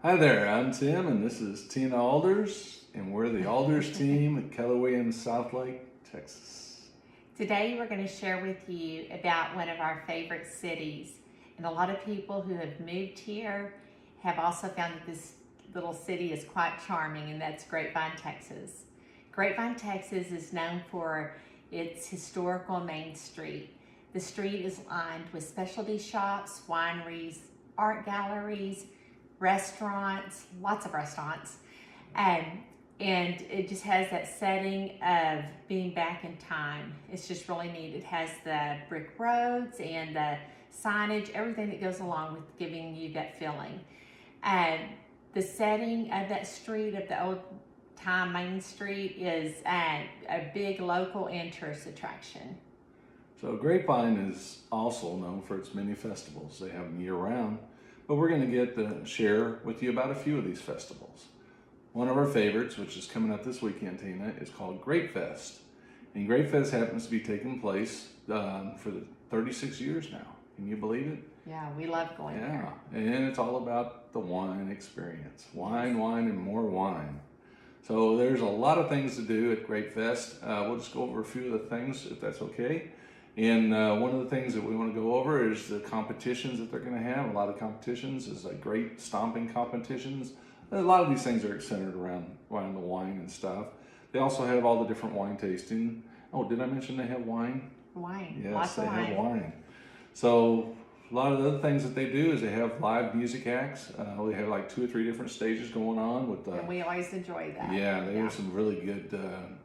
Hi there, I'm Tim, and this is Tina Alders, and we're the Alders team at Keller Williams, Southlake, Texas. Today we're going to share with you about one of our favorite cities. And a lot of people who have moved here have also found that this little city is quite charming, and that's Grapevine, Texas. Grapevine, Texas is known for its historical main street. The street is lined with specialty shops, wineries, art galleries, restaurants, lots of restaurants, and it just has that setting of being back in time. It's just really neat. It has the brick roads and the signage, everything that goes along with giving you that feeling. And the setting of that street, of the old time main street, is a big local and tourist attraction. So Grapevine is also known for its many festivals. They have them year round, but we're going to get to share with you about a few of these festivals. One of our favorites, which is coming up this weekend, Tina, is called Grape Fest. And Grape Fest happens to be taking place for the 36 years now. Can you believe it? Yeah, we love going there. And it's all about the wine experience. Wine, and more wine. So there's a lot of things to do at Grape Fest. We'll just go over a few of the things, if that's okay. And one of the things that we want to go over is the competitions that they're going to have. A lot of competitions is like great stomping competitions. A lot of these things are centered around the wine and stuff. They also have all the different wine tasting. Oh, did I mention they have wine? Wine. Yes, Lots they of wine. have wine. So a lot of the other things that they do is they have live music acts. We have like 2 or 3 different stages going on with. And we always enjoy that. Yeah, they have some really good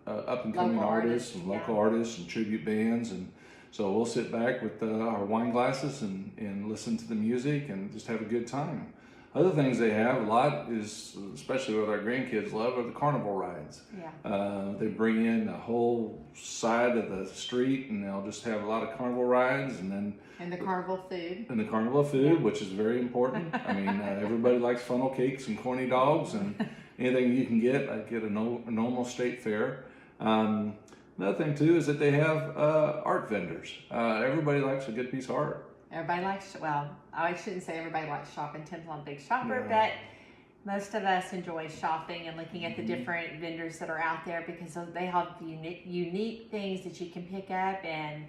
up and coming Local artists and local artists and tribute bands, and so we'll sit back with our wine glasses and listen to the music and just have a good time. Other things they have a lot is, especially what our grandkids love, are the carnival rides. Yeah. They bring in a whole side of the street, and they'll just have a lot of carnival rides, and the carnival food. And the carnival food, which is very important. I mean, everybody likes funnel cakes and corny dogs and anything you can get. I get a normal state fare. Another thing too is that they have art vendors. Everybody likes a good piece of art. Everybody likes, well, I shouldn't say everybody likes shopping. Tim's not a big shopper, but most of us enjoy shopping and looking at the different vendors that are out there, because they have unique things that you can pick up and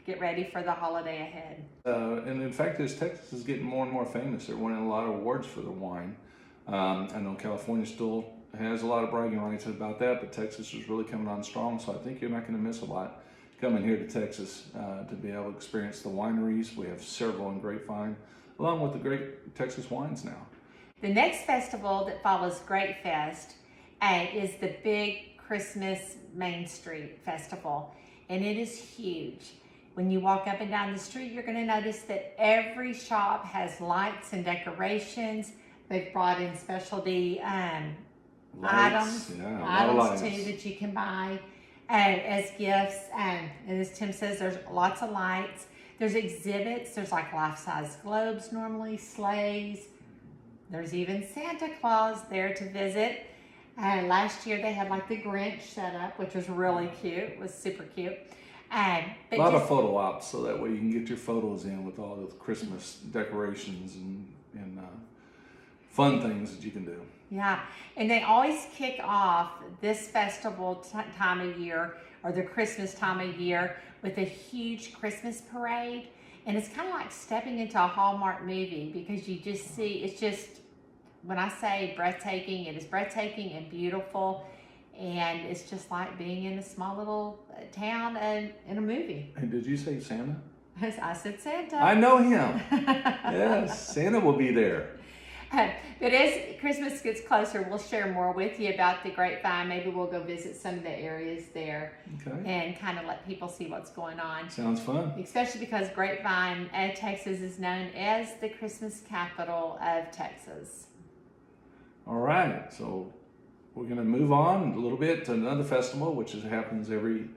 get ready for the holiday ahead. And in fact, as Texas is getting more and more famous, they're winning a lot of awards for their wine. I know California still has a lot of bragging rights about that, but Texas is really coming on strong, so I think you're not going to miss a lot coming here to Texas to be able to experience the wineries. We have several in Grapevine, along with the great Texas wines now. The next festival that follows Grape Fest is the big Christmas Main Street Festival, and it is huge. When you walk up and down the street, you're going to notice that every shop has lights and decorations. They've brought in specialty items too that you can buy as gifts. And as Tim says, there's lots of lights. There's exhibits. There's like life-size globes normally, sleighs. There's even Santa Claus there to visit. And last year they had like the Grinch set up, which was really cute. It was super cute. A lot of photo ops, so that way you can get your photos in with all the Christmas decorations and fun things that you can do. Yeah, and they always kick off this festival time of year, or the Christmas time of year, with a huge Christmas parade. And it's kind of like stepping into a Hallmark movie, because you just see, it's just, when I say breathtaking, it is breathtaking and beautiful. And it's just like being in a small little town and in a movie. And did you say Santa? I said Santa. I know him. Yes, Santa will be there. But as Christmas gets closer, we'll share more with you about the Grapevine. Maybe we'll go visit some of the areas there and kind of let people see what's going on. Sounds fun. Especially because Grapevine, Texas is known as the Christmas capital of Texas. All right, so we're going to move on a little bit to another festival, which happens every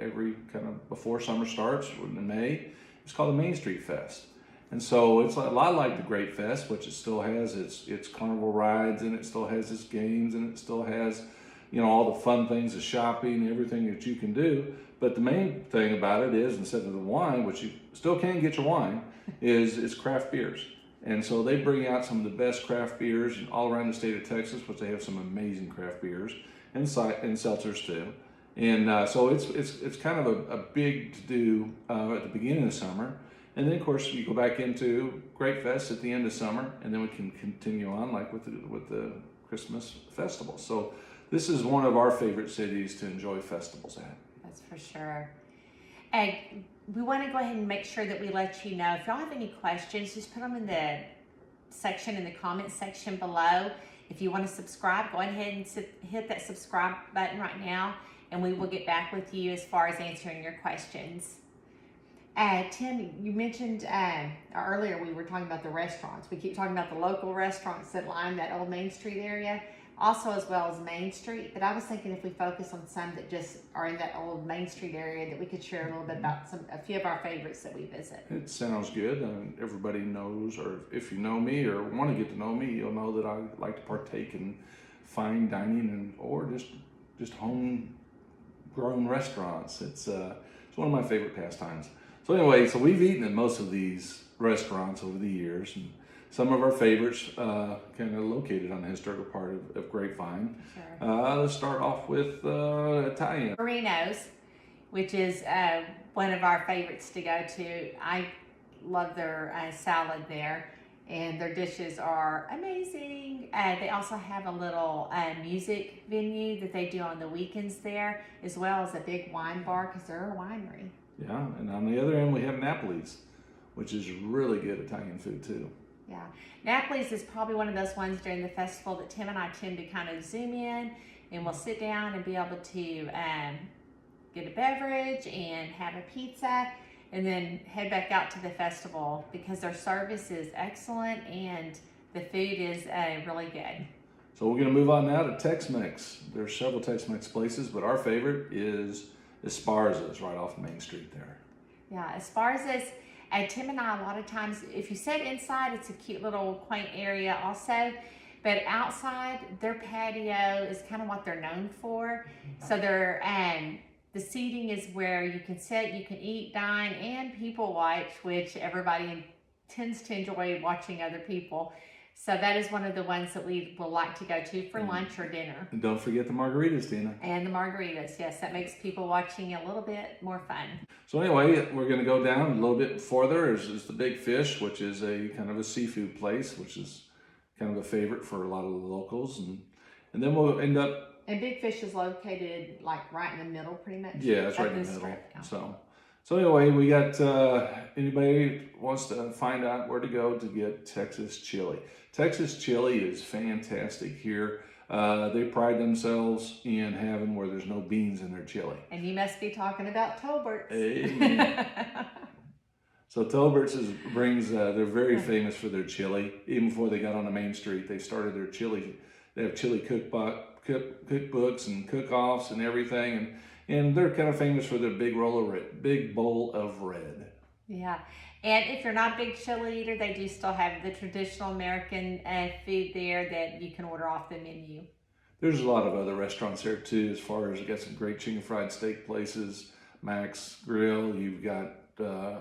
kind of before summer starts in May. It's called the Main Street Fest. And so it's a lot like the Grape Fest, which it still has its carnival rides, and it still has its games, and it still has, all the fun things of shopping, everything that you can do. But the main thing about it is, instead of the wine, which you still can get your wine, is craft beers. And so they bring out some of the best craft beers all around the state of Texas, which they have some amazing craft beers and seltzers too. And so it's kind of a big to do at the beginning of summer. And then of course you go back into Grape Fest at the end of summer, and then we can continue on like with the Christmas festival. So this is one of our favorite cities to enjoy festivals at. That's for sure. And we want to go ahead and make sure that we let you know if y'all have any questions, just put them in the section, in the comment section below. If you want to subscribe, go ahead and hit that subscribe button right now, and we will get back with you as far as answering your questions. Tim, you mentioned earlier we were talking about the restaurants. We keep talking about the local restaurants that line that old Main Street area, also as well as Main Street. But I was thinking if we focus on some that just are in that old Main Street area, that we could share a little bit about a few of our favorites that we visit. It sounds good. Everybody knows, or if you know me or want to get to know me, you'll know that I like to partake in fine dining or just homegrown restaurants. It's one of my favorite pastimes. So anyway, so we've eaten at most of these restaurants over the years, and some of our favorites kind of located on the historical part of Grapevine. Sure. Let's start off with Italian. Marino's, which is one of our favorites to go to. I love their salad there, and their dishes are amazing. They also have a little music venue that they do on the weekends there, as well as a big wine bar because they're a winery. Yeah, and on the other end we have Napoli's, which is really good Italian food too. Yeah, Napoli's is probably one of those ones during the festival that Tim and I tend to kind of zoom in, and we'll sit down and be able to get a beverage and have a pizza, and then head back out to the festival because their service is excellent and the food is really good. So we're going to move on now to Tex-Mex. There's several Tex-Mex places, but our favorite is Esparza's right off Main Street there. Yeah, Esparza's. Tim and I, a lot of times, if you sit inside, it's a cute little quaint area also. But outside, their patio is kind of what they're known for. So they're the seating is where you can sit, you can eat, dine, and people watch, which everybody tends to enjoy watching other people. So that is one of the ones that we will like to go to for lunch or dinner. And don't forget the margaritas, Tina. And the margaritas, yes, that makes people watching a little bit more fun. So anyway, we're going to go down a little bit further. Is the Big Fish, which is a kind of a seafood place, which is kind of a favorite for a lot of the locals. And then we'll end up... And Big Fish is located like right in the middle pretty much. Yeah, it's right in the middle. So anyway, we got, anybody wants to find out where to go to get Texas chili. Texas chili is fantastic here. They pride themselves in having where there's no beans in their chili. And you must be talking about Tolbert's. Amen. So Tolbert's brings, they're very famous for their chili. Even before they got on the Main Street, they started their chili. They have chili cookbooks and cook-offs and everything. And they're kind of famous for their big bowl of red. Yeah, and if you're not a big chili eater, they do still have the traditional American food there that you can order off the menu. There's a lot of other restaurants there too, as far as you got some great chicken fried steak places, Max Grill. You've got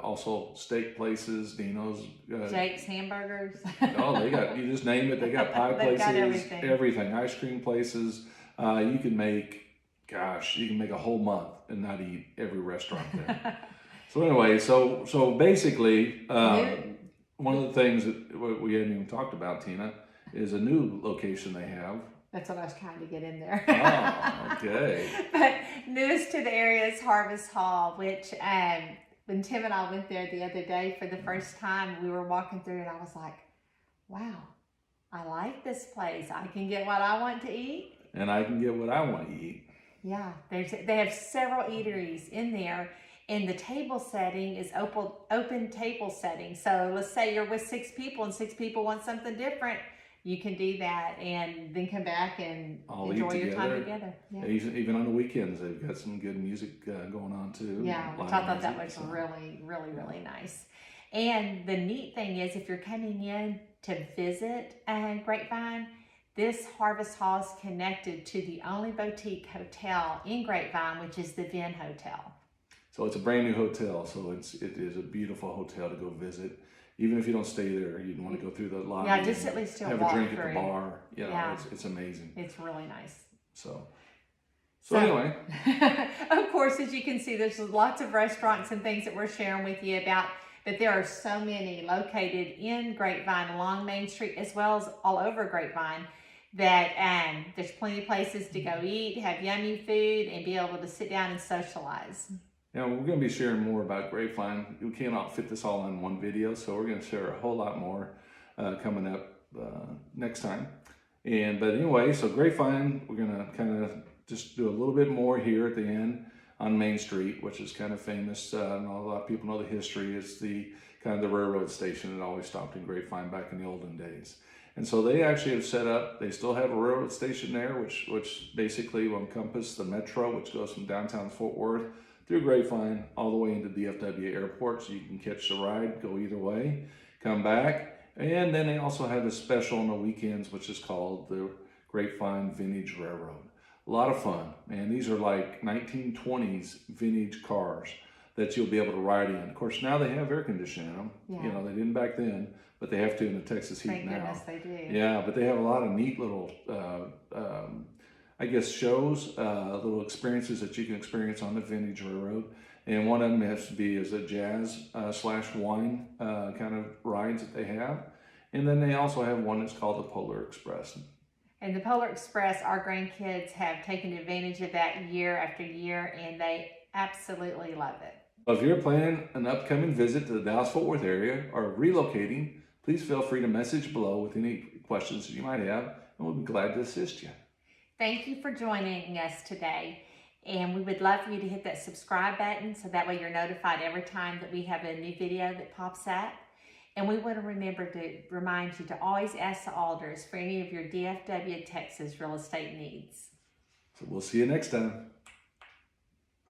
also steak places, Dino's. Jake's Hamburgers. Oh, they got, you just name it. They got pie places, got everything. Ice cream places. You can make a whole month and not eat every restaurant there. So anyway, so basically, one of the things that we hadn't even talked about, Tina, is a new location they have. That's what I was trying to get in there. Oh, okay. But newest to the area is Harvest Hall, which when Tim and I went there the other day for the first time, we were walking through and I was like, wow, I like this place. I can get what I want to eat. And I can get what I want to eat. Yeah, they have several eateries in there, and the table setting is open table setting. So let's say you're with 6 people and 6 people want something different. You can do that and then come back and enjoy your time together. Yeah. Even on the weekends, they've got some good music going on too. Yeah, which I thought that was really, really, really nice. And the neat thing is, if you're coming in to visit Grapevine, this Harvest Hall is connected to the only boutique hotel in Grapevine, which is the Vin Hotel. So it's a brand new hotel. So it is a beautiful hotel to go visit. even if you don't stay there, you'd want to go through the lobby. Yeah, just and at least have a walk drink through. at the bar. You know, Yeah. it's amazing. It's really nice. So anyway. Of course, as you can see, there's lots of restaurants and things that we're sharing with you about, but there are so many located in Grapevine along Main Street, as well as all over Grapevine, that there's plenty of places to go eat, have yummy food, and be able to sit down and socialize. Yeah, we're going to be sharing more about Grapevine. We cannot fit this all in one video, so we're going to share a whole lot more coming up next time. But anyway, so Grapevine, we're going to kind of just do a little bit more here at the end on Main Street, which is kind of famous. A lot of people know the history. It's the kind of the railroad station that always stopped in Grapevine back in the olden days. And so they actually have set up, they still have a railroad station there, which basically will encompass the metro, which goes from downtown Fort Worth through Grapevine all the way into DFW Airport. So you can catch the ride, go either way, come back. And then they also have a special on the weekends, which is called the Grapevine Vintage Railroad. A lot of fun, man. These are like 1920s vintage cars that you'll be able to ride in. Of course, now they have air conditioning in them. Yeah. You know, they didn't back then, but they have to in the Texas heat Thank now. goodness they do. Yeah, but they have a lot of neat little, I guess, shows, little experiences that you can experience on the vintage railroad. And one of them has to be is a jazz / wine kind of rides that they have. And then they also have one that's called the Polar Express. And the Polar Express, our grandkids have taken advantage of that year after year, and they absolutely love it. If you're planning an upcoming visit to the Dallas-Fort Worth area or relocating, please feel free to message below with any questions that you might have, and we'll be glad to assist you. Thank you for joining us today, and we would love for you to hit that subscribe button so that way you're notified every time that we have a new video that pops up. And we want to remember to remind you to always ask the alders for any of your DFW Texas real estate needs. So we'll see you next time.